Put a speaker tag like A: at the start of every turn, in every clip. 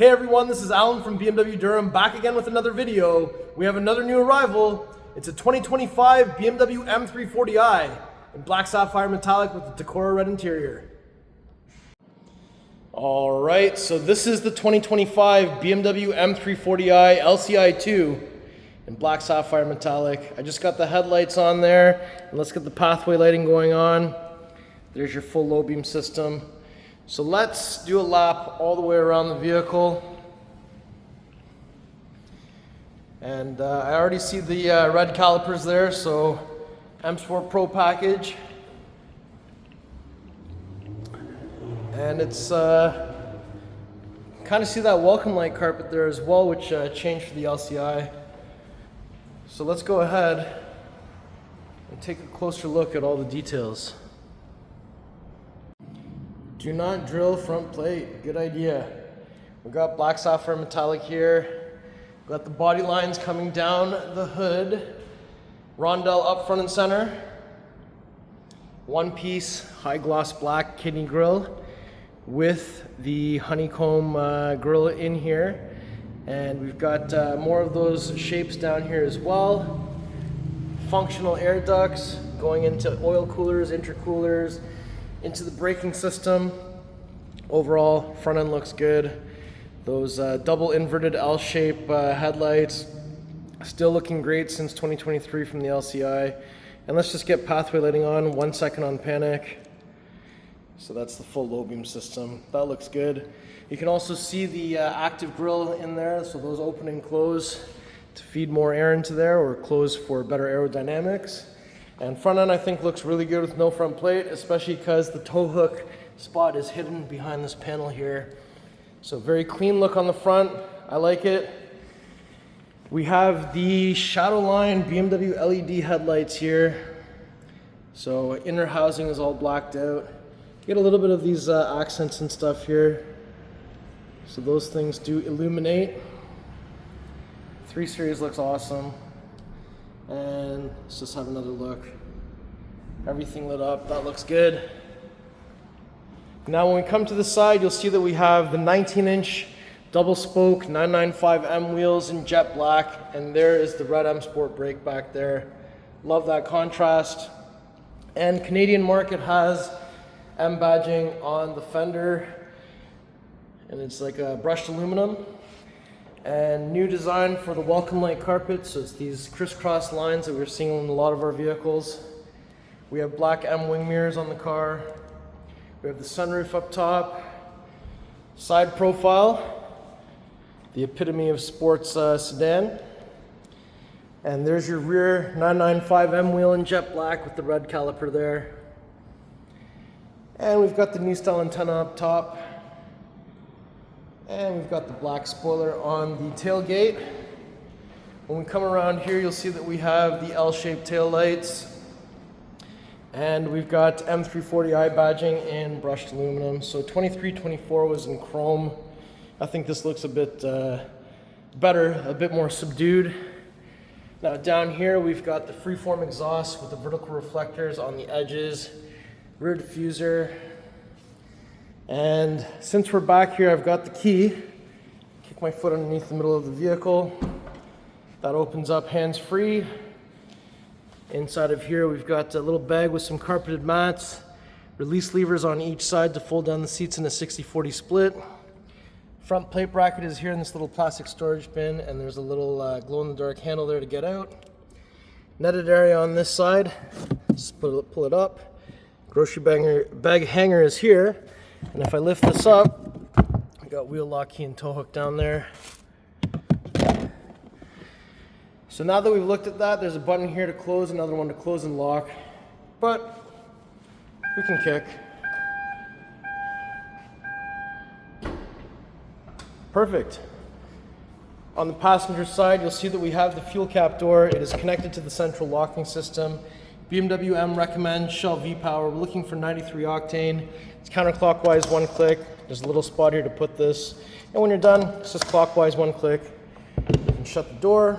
A: Hey everyone, this is Alan from BMW Durham, back again with another video. We have another new arrival. It's a 2025 BMW M340i in Black Sapphire Metallic with the Tacora red interior. Alright, so this is the 2025 BMW M340i LCI2 in Black Sapphire Metallic. I just got the headlights on there, and let's get the pathway lighting going on. There's your full low beam system. So let's do a lap all the way around the vehicle. And I already see the red calipers there, so M Sport Pro package. And it's kind of see that welcome light carpet there as well, which changed for the LCI. So let's go ahead and take a closer look at all the details. Do not drill front plate, good idea. We've got Black Sapphire Metallic here. We've got the body lines coming down the hood. Rondelle up front and center. One piece high gloss black kidney grille with the honeycomb grille in here. And we've got more of those shapes down here as well. Functional air ducts going into oil coolers, intercoolers, into the braking system. Overall, front end looks good. Those double inverted L-shape headlights, still looking great since 2023 from the LCI. And let's just get pathway lighting on, 1 second on panic. So that's the full low beam system. That looks good. You can also see the active grille in there, so those open and close to feed more air into there, or close for better aerodynamics. And front end I think looks really good with no front plate, especially because the tow hook spot is hidden behind this panel here. So very clean look on the front, I like it. We have the Shadowline BMW LED headlights here. So inner housing is all blacked out. Get a little bit of these accents and stuff here. So those things do illuminate. 3 Series looks awesome. And let's just have another look. Everything lit up, that looks good. Now when we come to the side, you'll see that we have the 19-inch double spoke 995M wheels in jet black, and there is the red M Sport brake back there. Love that contrast. And Canadian market has M badging on the fender, and it's like a brushed aluminum. And new design for the welcome light carpet, so it's these crisscross lines that we're seeing in a lot of our vehicles. We have black M wing mirrors on the car. We have the sunroof up top. Side profile, the epitome of sports sedan. And there's your rear 995M wheel in jet black with the red caliper there. And we've got the new style antenna up top. And we've got the black spoiler on the tailgate. When we come around here, you'll see that we have the L-shaped tail lights. And we've got M340i badging in brushed aluminum. So 23-24 was in chrome. I think this looks a bit better, a bit more subdued. Now down here, we've got the freeform exhaust with the vertical reflectors on the edges, rear diffuser. And since we're back here, I've got the key. Kick my foot underneath the middle of the vehicle. That opens up hands-free. Inside of here, we've got a little bag with some carpeted mats, release levers on each side to fold down the seats in a 60-40 split. Front plate bracket is here in this little plastic storage bin, and there's a little glow-in-the-dark handle there to get out. Netted area on this side. Just pull it up. Grocery bag hanger is here. And if I lift this up, I got wheel lock key and tow hook down there. So now that we've looked at that, there's a button here to close, another one to close and lock, but we can kick. Perfect. On the passenger side, you'll see that we have the fuel cap door. It is connected to the central locking system. BMW M recommends Shell V-Power. We're looking for 93 octane. It's counterclockwise, 1 click. There's a little spot here to put this. And when you're done, it's just clockwise, 1 click. You can shut the door.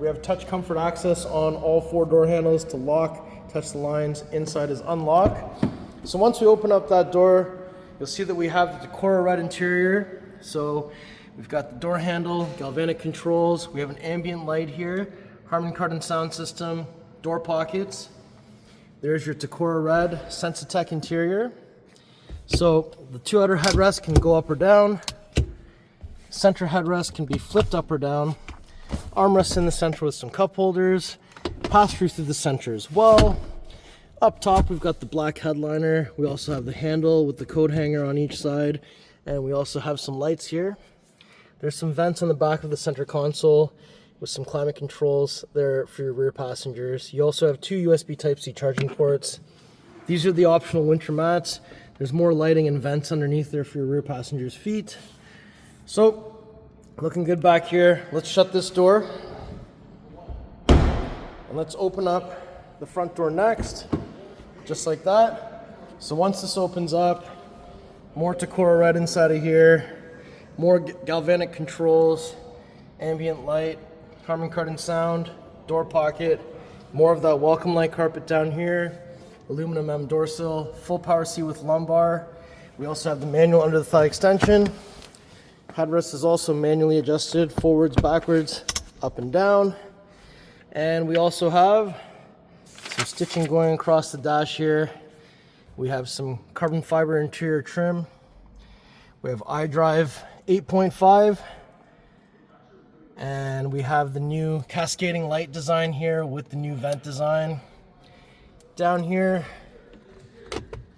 A: We have touch comfort access on all 4 door handles to lock, touch the lines. Inside is unlock. So once we open up that door, you'll see that we have the Tacora red interior. So We've got the door handle, galvanic controls. We have an ambient light here, Harman Kardon sound system, door pockets. There's your Tacora red Sensatec interior. So the two outer headrests can go up or down. Center headrest can be flipped up or down. Armrests in the center with some cup holders. Pass-through through the center as well. Up top, we've got the black headliner. We also have the handle with the coat hanger on each side. And we also have some lights here. There's some vents on the back of the center console with some climate controls there for your rear passengers. You also have two USB Type-C charging ports. These are the optional winter mats. There's more lighting and vents underneath there for your rear passengers' feet. So, looking good back here. Let's shut this door. And let's open up the front door next. Just like that. So once this opens up, more Tacora red inside of here. More galvanic controls, ambient light, Harman Kardon sound, door pocket, more of that welcome light carpet down here, aluminum M door sill, full power seat with lumbar. We also have the manual under the thigh extension. Headrest is also manually adjusted forwards, backwards, up and down. And we also have some stitching going across the dash here. We have some carbon fiber interior trim. We have xDrive 8.5. And we have the new cascading light design here with the new vent design. Down here,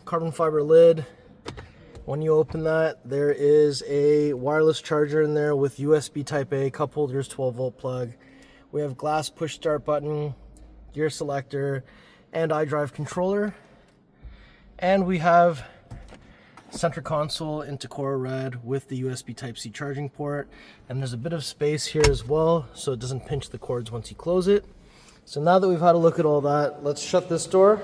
A: carbon fiber lid. When you open that, there is a wireless charger in there with USB Type A, cup holders, 12-volt plug. We have glass push start button, gear selector, and xDrive controller. And we have center console in Tacora red with the USB Type-C charging port. And there's a bit of space here as well, so it doesn't pinch the cords once you close it. So now that we've had a look at all that, let's shut this door.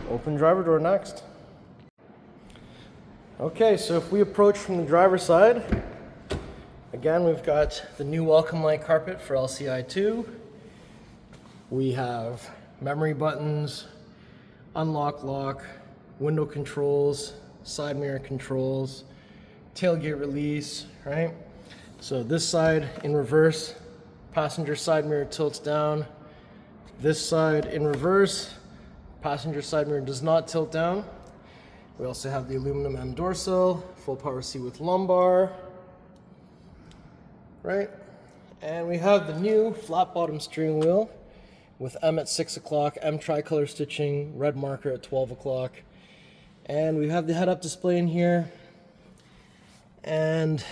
A: Open driver door next. Okay, so if we approach from the driver's side, again, we've got the new welcome light carpet for LCI 2. We have memory buttons, unlock lock, window controls, side mirror controls, tailgate release, right? So this side in reverse, passenger side mirror tilts down. This side in reverse, passenger side mirror does not tilt down. We also have the aluminum M door sill, full power seat with lumbar, right? And we have the new flat bottom steering wheel with M at 6 o'clock, M tricolor stitching, red marker at 12 o'clock. And we have the head-up display in here. And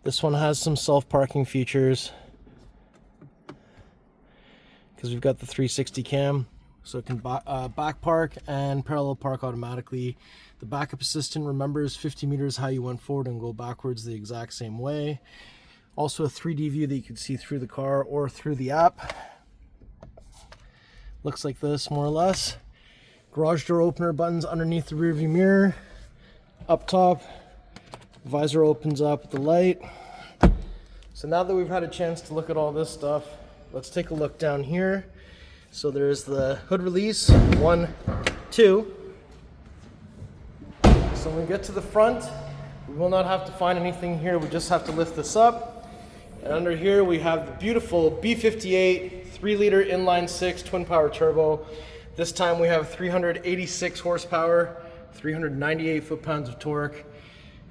A: this one has some self-parking features because we've got the 360 cam, so it can back park and parallel park automatically. The backup assistant remembers 50 meters how you went forward and go backwards the exact same way. Also a 3D view that you can see through the car or through the app. Looks like this, more or less. Garage door opener buttons underneath the rear view mirror. Up top, visor opens up with the light. So now that we've had a chance to look at all this stuff, let's take a look down here. So there's the hood release, 1, 2. So when we get to the front, we will not have to find anything here. We just have to lift this up. And under here we have the beautiful B58 3-liter inline 6 twin power turbo. This time we have 386 horsepower, 398 foot-pounds of torque,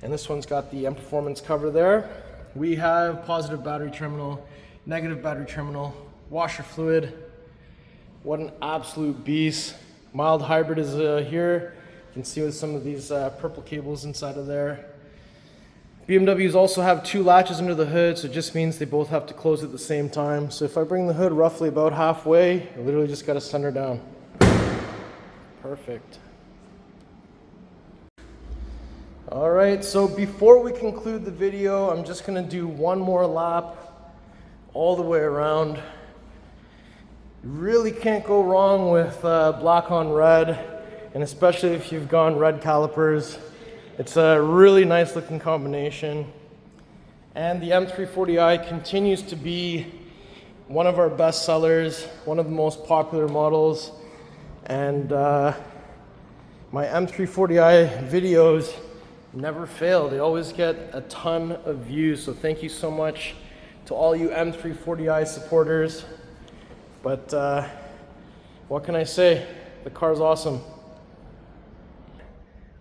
A: and this one's got the M Performance cover there. We have positive battery terminal, negative battery terminal, washer fluid. What an absolute beast. Mild hybrid is here. You can see with some of these purple cables inside of there. BMWs also have 2 latches under the hood, so it just means they both have to close at the same time. So if I bring the hood roughly about halfway, I literally just got to send her down. Perfect. All right, so before we conclude the video, I'm just gonna do one more lap all the way around. You really can't go wrong with black on red, and especially if you've gone red calipers. It's a really nice looking combination. And the M340i continues to be one of our best sellers, one of the most popular models. And my M340i videos never fail. They always get a ton of views. So thank you so much to all you M340i supporters. But what can I say? The car's awesome.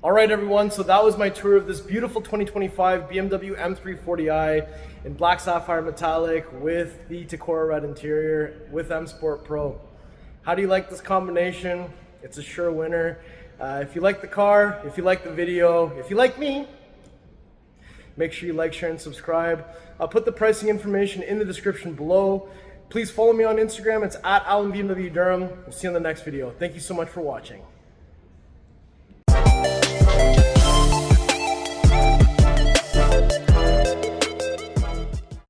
A: All right, everyone, so that was my tour of this beautiful 2025 BMW M340i in Black Sapphire Metallic with the Tacora red interior with M Sport Pro. How do you like this combination? It's a sure winner. If you like the car, if you like the video, if you like me, make sure you like, share, and subscribe. I'll put the pricing information in the description below. Please follow me on Instagram. It's @AlanBMWDurham. We'll see you in the next video. Thank you so much for watching.